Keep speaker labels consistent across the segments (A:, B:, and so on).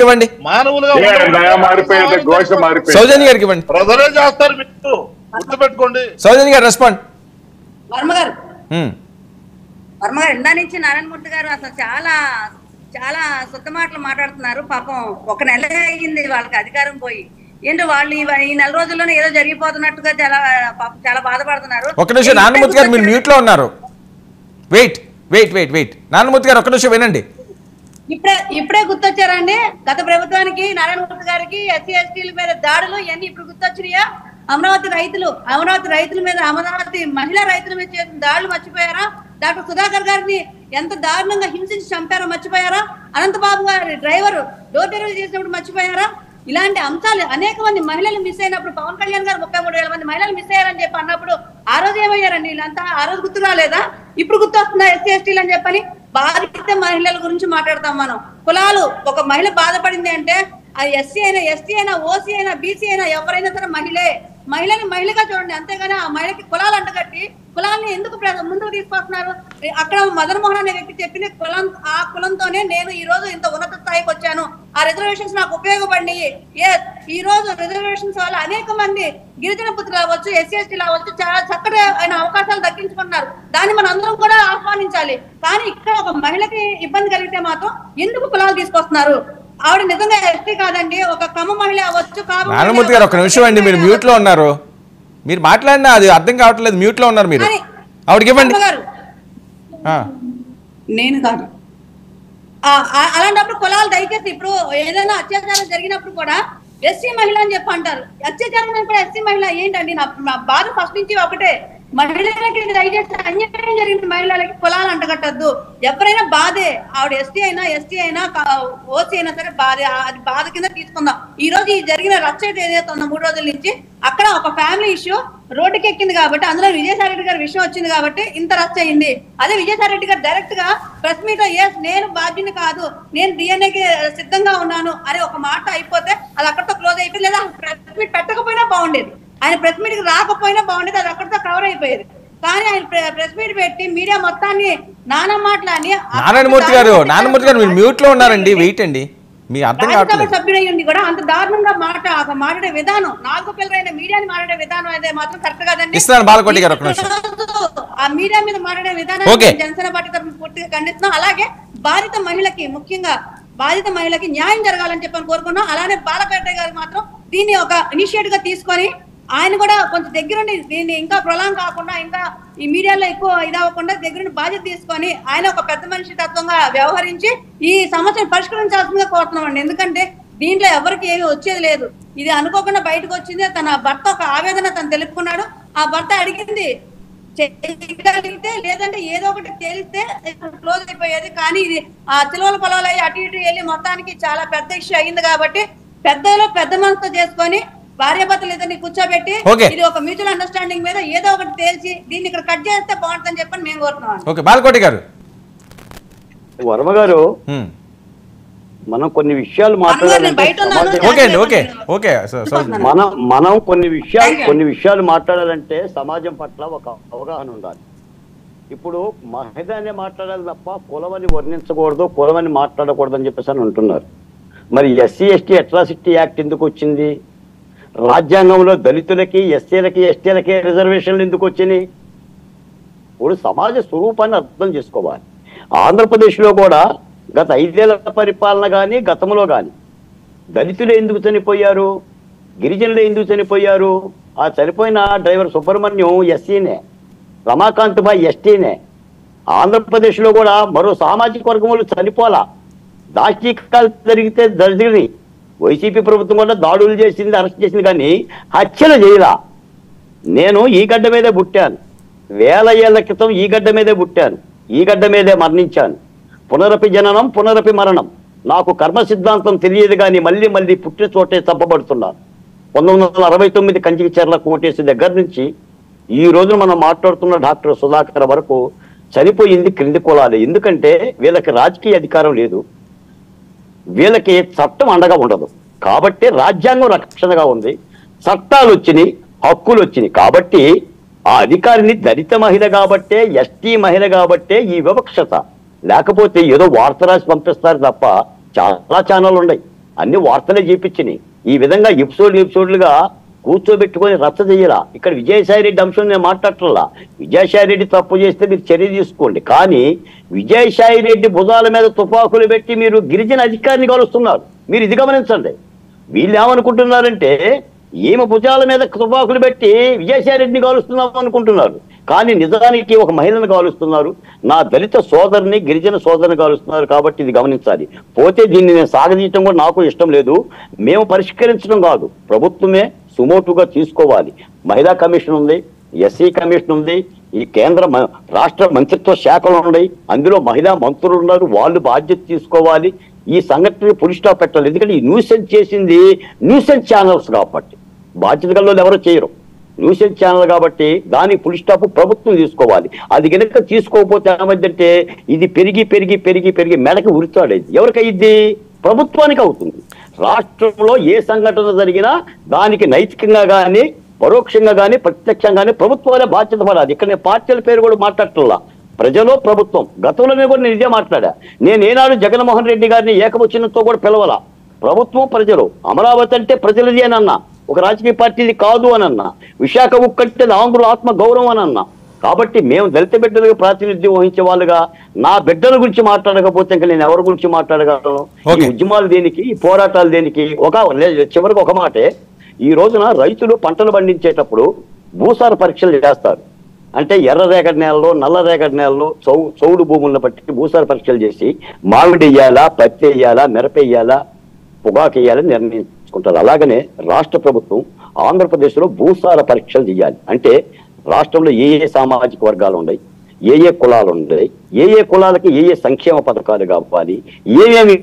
A: ఇవ్వండి
B: మానవులుగా
A: సౌజన్య గారికి ఇవ్వండి.
B: ప్రజలే చేస్తారు మీరు గుర్తుపెట్టుకోండి.
A: సౌజన్య గారు రెస్పాండ్.
C: వర్మ గారు ఇందా నుంచి నారాయణమూర్తి గారు అసలు చాలా చాలా శుద్ధ మాటలు మాట్లాడుతున్నారు. పాపం ఒక నెల అయ్యింది వాళ్ళకి అధికారం పోయి. ఏంటో వాళ్ళు ఈ నెల రోజుల్లోనే ఏదో జరిగిపోతున్నట్టుగా చాలా బాధపడుతున్నారు.
A: ఒక నిమిషం నారాయణమూర్తి గారు, మీరు మ్యూట్ లో ఉన్నారు. Wait wait wait wait Narayanamurthy గారు ఒక్క నిమిషం వినండి.
C: ఇప్పుడే గుర్తొచ్చారండి గత ప్రభుత్వానికి నారాయణమూర్తి గారికి ఎస్సీ ఎస్టీల మీద దాడులు ఇవన్నీ ఇప్పుడు గుర్తొచ్చినాయా? అమరావతి రైతుల మీద అమరావతి మహిళా రైతుల మీద చేసిన దాడులు మర్చిపోయారా? డాక్టర్ సుధాకర్ గారిని ఎంత దారుణంగా హింసించి చంపారో మర్చిపోయారా? అనంతబాబు గారి డ్రైవర్ డోర్ డెలివరీ చేసినప్పుడు మర్చిపోయారా? ఇలాంటి అంశాలు అనేక మంది మహిళలు మిస్ అయినప్పుడు పవన్ కళ్యాణ్ గారు 33,000 మంది మహిళలు మిస్ అయ్యారని చెప్పి అన్నప్పుడు ఆ రోజు ఏమయ్యారండి వీళ్ళంతా? ఆ రోజు గుర్తు రాలేదా? ఇప్పుడు గుర్తు వస్తుందా ఎస్సీ ఎస్టీలు అని చెప్పని? బాధిత మహిళల గురించి మాట్లాడతాం మనం. కులాలు ఒక మహిళ బాధపడింది అంటే ఆ ఎస్సీ అయినా ఎస్టీ అయినా ఓసీ అయినా బీసీ అయినా ఎవరైనా సరే మహిళని మహిళగా చూడండి. అంతేగాని ఆ మహిళకి కులాలు అంటగట్టి కులాన్ని ఎందుకు ముందుకు తీసుకొస్తున్నారు? అక్కడ మదన్ మోహన్ అనే వ్యక్తి చెప్పిన ఆ కులంతోనే నేను ఈ రోజు ఇంత ఉన్నత స్థాయికి వచ్చాను, ఆ రిజర్వేషన్స్ నాకు ఉపయోగపడినాయి. ఈ రోజు రిజర్వేషన్స్ వల్ల అనేక మంది గిరిజన పుత్రులు అవ్వచ్చు, ఎస్సీ ఎస్టీలు అవ్వచ్చు, చాలా చక్కటి అయిన అవకాశాలు దక్కించుకున్నారు. దాన్ని మనం అందరం కూడా ఆహ్వానించాలి. కానీ ఇక్కడ ఒక మహిళకి ఇబ్బంది కలిగితే మాత్రం ఎందుకు కులాలు తీసుకొస్తున్నారు? ఆవిడ నిజంగా ఎస్టీ కాదండి, ఒక కమ్మ మహిళ అవ్వచ్చు.
A: నారాయణమూర్తి గారు ఒక నిమిషం అండి, మీరు మ్యూట్ లో ఉన్నారు. మీరు మాట్లాడినా అది అర్థం కావట్లేదు, మ్యూట్ లో ఉన్నారు మీరు. ఆవిడకి ఇవ్వండి.
C: నేను కాదు అలాంటప్పుడు కులాలు దయచేసి ఇప్పుడు ఏదైనా అత్యాచారం జరిగినప్పుడు కూడా ఎస్సీ మహిళ అని చెప్పి అంటారు. అత్యాచారం కూడా ఎస్సీ మహిళ ఏంటండి? నా బాధ ఫస్ట్ నుంచి ఒకటే, మహిళలకి దయచేసి అన్యాయం జరిగిన మహిళలకి కులాలు అంటగట్టద్దు. ఎవరైనా బాధే, ఆవిడ ఎస్టీ అయినా ఎస్టీ అయినా ఓసీ అయినా సరే బాధే, అది బాధ కింద తీసుకుందాం. ఈ రోజు ఈ జరిగిన రచ్చ ఏదైతే ఉందో 3 రోజుల నుంచి అక్కడ ఒక ఫ్యామిలీ ఇష్యూ రోడ్డుకి ఎక్కింది కాబట్టి, అందులో విజయసాయి రెడ్డి గారి విషయం వచ్చింది కాబట్టి ఇంత రచ్చ అయింది. అదే విజయసాయి రెడ్డి గారు డైరెక్ట్ గా ప్రెస్ మీట్ లో నేను బాధ్యుని కాదు, నేను డిఎన్ఏకి సిద్ధంగా ఉన్నాను అని ఒక మాట అయిపోతే అది అక్కడితో క్లోజ్ అయిపోయింది. లేదా ప్రెస్ మీట్ పెట్టకపోయినా బాగుండేది, ఆయన ప్రెస్ మీట్ కి రాకపోయినా బాగుండేది, అది అక్కడితో కవర్ అయిపోయేది. కానీ ఆయన ప్రెస్ మీట్ పెట్టి మీడియా మొత్తాన్ని నానా మాటలని.
A: నారాయణమూర్తి గారు మీరు మ్యూట్ లో ఉన్నారండి, వెయిట్ అండి, మీ అర్థం కావట్లేదు.
C: సభ్యుడయ్యండి కూడా అంత దారుణంగా మాట్లాడే విధానం, 4 పిల్లలైన మీడియాని మాట్లాడే విధానం అయితే మాత్రం కరెక్ట్ కాదండి.
A: ఇస్తాను బాలకోటి గారు ఒక నిమిషం.
C: ఆ మీడియా మీద మాట్లాడే విధానం జనసేన పార్టీ తరఫున పూర్తిగా ఖండిస్తున్నాం. అలాగే బాధిత మహిళకి న్యాయం జరగాలని చెప్పని కోరుకున్నాం. అలానే బాలపేట గారు మాత్రం దీన్ని ఒక ఇనిషియేటివ్ గా తీసుకొని ఆయన కూడా కొంచెం దగ్గరుండి దీన్ని ఇంకా ప్రొలాంగ్ కాకుండా, ఇంకా ఈ మీడియాలో ఎక్కువ ఇదవ్వకుండా దగ్గరుండి బాధ్యత తీసుకొని ఆయన ఒక పెద్ద మనిషి తత్వంగా వ్యవహరించి ఈ సమస్యను పరిష్కరించాల్సిందిగా కోరుతున్నామండి. ఎందుకంటే దీంట్లో ఎవరికి ఏమీ వచ్చేది లేదు. ఇది అనుకోకుండా బయటకు వచ్చింది. తన భర్త ఒక ఆవేదన తను తెలుపుకున్నాడు. ఆ భర్త అడిగింది చేయగలిగితే, లేదంటే ఏదో ఒకటి తేలిస్తే క్లోజ్ అయిపోయేది. కానీ ఇది ఆ చిలువల పొలాలు అయ్యి అటు ఇటు వెళ్ళి మొత్తానికి చాలా పెద్ద ఇష్యూ అయింది కాబట్టి పెద్ద మనసుతో చేసుకొని భార్యాభర్తలు ఇద్దరిని కూర్చోబెట్టి ఇది ఒక మ్యూచువల్ అండర్స్టాండింగ్ మీద ఏదో ఒకటి తేల్చి దీన్ని ఇక్కడ కట్ చేస్తే బాగుంటుందని చెప్పని మేము కోరుతున్నాం.
A: బాలకోటి గారు.
D: వర్మ గారు, మనం కొన్ని విషయాలు కొన్ని విషయాలు మాట్లాడాలంటే సమాజం పట్ల ఒక అవగాహన ఉండాలి. ఇప్పుడు మహిళనే మాట్లాడాలి తప్ప కులమని వర్ణించకూడదు, కులమని మాట్లాడకూడదు అని చెప్పేసి అని అంటున్నారు. మరి ఎస్సీ ఎస్టీ అట్రాసిటీ యాక్ట్ ఎందుకు వచ్చింది? రాజ్యాంగంలో దళితులకి ఎస్సీలకి ఎస్టీలకి రిజర్వేషన్లు ఎందుకు వచ్చినాయి? ఇప్పుడు సమాజ స్వరూపాన్ని అర్థం చేసుకోవాలి. ఆంధ్రప్రదేశ్లో కూడా గత 5 ఏళ్ల పరిపాలన కానీ గతంలో కానీ దళితులు ఎందుకు చనిపోయారు, గిరిజనులు ఎందుకు చనిపోయారు? ఆ చనిపోయిన డ్రైవర్ సుబ్రహ్మణ్యం ఎస్సీనే, రమాకాంత్ బాయ్ ఎస్టీనే. ఆంధ్రప్రదేశ్లో కూడా మరో సామాజిక వర్గములు చనిపోలా. దాష్టీకాలు జరిగినాయి. వైసీపీ ప్రభుత్వం కూడా దాడులు చేసింది, అరెస్ట్ చేసింది, కానీ హత్యలు చేయలా. నేను ఈ గడ్డ మీదే పుట్టాను, 1000 ఏళ్ల క్రితం ఈ గడ్డ మీదే పుట్టాను, ఈ గడ్డ మీదే మరణించాను. పునరపి జననం పునరపి మరణం. నాకు కర్మ సిద్ధాంతం తెలియదు కానీ మళ్ళీ పుట్టిన చోటే చంపబడుతున్నాను. 1969 కంచికిచెర్ల కోటేసి దగ్గర నుంచి ఈ రోజు మనం మాట్లాడుతున్న డాక్టర్ సుధాకర్ వరకు చనిపోయింది క్రింది కులాలే. ఎందుకంటే వీళ్ళకి రాజకీయ అధికారం లేదు, వీళ్ళకి చట్టం అండగా ఉండదు కాబట్టి రాజ్యాంగం రక్షణగా ఉంది, చట్టాలు వచ్చినాయి, హక్కులు వచ్చినాయి. కాబట్టి ఆ అధికారిని దళిత మహిళ కాబట్టే, ఎస్టీ మహిళ కాబట్టే ఈ వివక్షత. లేకపోతే ఏదో వార్త రాసి పంపిస్తారు తప్ప చాలా ఛానళ్ళు ఉన్నాయి. అన్ని వార్తలే చూపించినాయి. ఈ విధంగా ఎపిసోడ్లుగా కూర్చోబెట్టుకొని రచ్చ చెయ్యరా. ఇక్కడ విజయసాయి రెడ్డి అంశం నేను మాట్లాడటంలా. విజయసాయి రెడ్డి తప్పు చేస్తే మీరు చర్య తీసుకోండి, కానీ విజయసాయి రెడ్డి భుజాల మీద తుపాకులు పెట్టి మీరు గిరిజన అధికారిని కలుస్తున్నారు. మీరు ఇది గమనించండి. వీళ్ళు ఏమనుకుంటున్నారంటే ఈమె భుజాల మీద తుపాకులు పెట్టి విజయసాయి రెడ్డిని కాలుస్తున్నాం అనుకుంటున్నారు, కానీ నిజానికి ఒక మహిళను కాలుస్తున్నారు. నా దళిత సోదరుని గిరిజన సోదరుని కాలుస్తున్నారు. కాబట్టి ఇది గమనించాలి. పోతే దీన్ని నేను సాగదీయటం కూడా నాకు ఇష్టం లేదు. మేము పరిష్కరించడం కాదు, ప్రభుత్వమే సుమోటుగా తీసుకోవాలి. మహిళా కమిషన్ ఉంది, ఎస్సీ కమిషన్ ఉంది, ఈ రాష్ట్ర మంత్రిత్వ శాఖలు ఉన్నాయి, అందులో మహిళా మంత్రులు ఉన్నారు. వాళ్ళు బాధ్యత తీసుకోవాలి. ఈ సంఘటన పులి స్టాప్ పెట్టాలి. ఎందుకంటే ఈ న్యూసెన్స్ చేసింది న్యూసెన్స్ ఛానల్స్ కాబట్టి, బాధ్యత గల ఎవరో చేయరు. న్యూసెన్స్ ఛానల్ కాబట్టి దానికి పులి స్టాప్ ప్రభుత్వం తీసుకోవాలి. అది కనుక తీసుకోకపోతే ఏమైందంటే ఇది పెరిగి పెరిగి పెరిగి పెరిగి మెడకి ఉరితాడేది. ఎవరికైద్ది? ప్రభుత్వానికి అవుతుంది. రాష్ట్రంలో ఏ సంఘటన జరిగినా దానికి నైతికంగా కానీ పరోక్షంగా కానీ ప్రత్యక్షంగా కానీ ప్రభుత్వాలే బాధ్యత పడాలి. ఇక్కడ నేను పార్టీల పేరు కూడా మాట్లాడటంలా, ప్రజలు ప్రభుత్వం. గతంలోనే కూడా నేను ఇదే మాట్లాడా. నేను ఏనాడు జగన్మోహన్ రెడ్డి గారిని ఏకవచనంతో కూడా పిలవాల. ప్రభుత్వం ప్రజలు, అమరావతి అంటే ప్రజలది అని అన్నా, ఒక రాజకీయ పార్టీది కాదు అని అన్నా, విశాఖ ఉక్కు అంటే ఆంధ్రుల ఆత్మ గౌరవం అని అన్నా. కాబట్టి మేము దళిత బిడ్డలుగా ప్రాతినిధ్యం వహించే వాళ్ళుగా నా బిడ్డల గురించి మాట్లాడకపోతే ఇంకా నేను ఎవరి గురించి మాట్లాడగలను? ఈ ఉద్యమాలు దేనికి, ఈ పోరాటాలు దేనికి? చివరికి ఒక మాటే, ఈ రోజున రైతులు పంటలు పండించేటప్పుడు భూసార పరీక్షలు చేస్తారు. అంటే ఎర్ర రేగడి నేలలో, నల్ల రేగడి నేలలో, చౌడు భూములను బట్టి భూసార పరీక్షలు చేసి మామిడి వేయాలా, పత్తి వేయాలా, మిరప వేయాలా, పొగాకు వేయాలని నిర్ణయించుకుంటారు. అలాగనే రాష్ట్ర ప్రభుత్వం ఆంధ్రప్రదేశ్లో భూసార పరీక్షలు చేయాలి. అంటే రాష్ట్రంలో ఏ ఏ సామాజిక వర్గాలు ఉన్నాయి, ఏ ఏ కులాలు ఉన్నాయి, ఏ ఏ కులాలకి ఏ ఏ సంక్షేమ పథకాలు కావాలి, ఏమేమి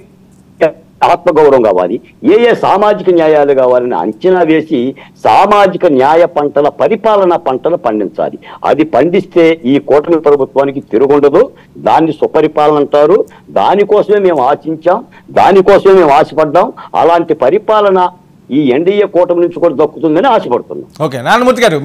D: ఆత్మగౌరవం కావాలి, ఏ ఏ సామాజిక న్యాయాలు కావాలని అంచనా వేసి సామాజిక న్యాయ పంటల పరిపాలన పంటలు పండించాలి. అది పండిస్తే ఈ కూటమి ప్రభుత్వానికి తిరుగుండదు. దాన్ని సుపరిపాలన అంటారు. దానికోసమే మేము ఆశించాం, దానికోసమే మేము ఆశపడ్డాం. అలాంటి పరిపాలన ఈ ఎన్డీఏ కూటమి నుంచి కూడా దక్కుతుందని ఆశపడుతున్నాం.
A: ఓకే, నారాయణమూర్తి గారు.